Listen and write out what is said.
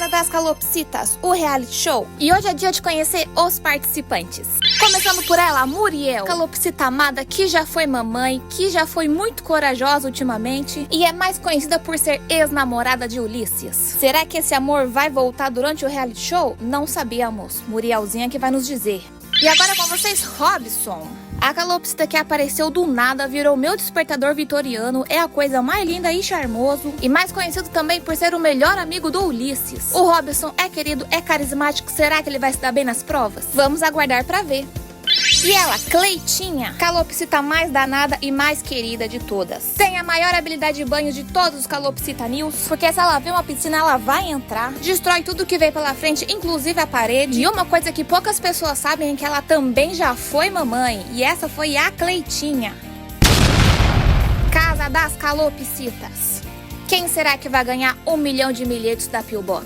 Casa das Calopsitas, o reality show. E hoje é dia de conhecer os participantes. Começando por ela, Muriel, calopsita amada que já foi mamãe, que já foi muito corajosa ultimamente e é mais conhecida por ser ex-namorada de Ulisses. Será que esse amor vai voltar durante o reality show? Não sabíamos. Murielzinha que vai nos dizer. E agora com vocês, Robson. A calopsita que apareceu do nada virou meu despertador vitoriano, é a coisa mais linda e charmoso, e mais conhecido também por ser o melhor amigo do Ulisses. O Robson é querido, é carismático, será que ele vai se dar bem nas provas? Vamos aguardar pra ver. E ela, Cleitinha, calopsita mais danada e mais querida de todas. Tem a maior habilidade de banho de todos os calopsita news, porque se ela vê uma piscina, ela vai entrar, destrói tudo que vem pela frente, inclusive a parede. E uma coisa que poucas pessoas sabem é que ela também já foi mamãe, e essa foi a Cleitinha. Casa das Calopsitas. Quem será que vai ganhar 1 milhão de milhetes da Pillbox?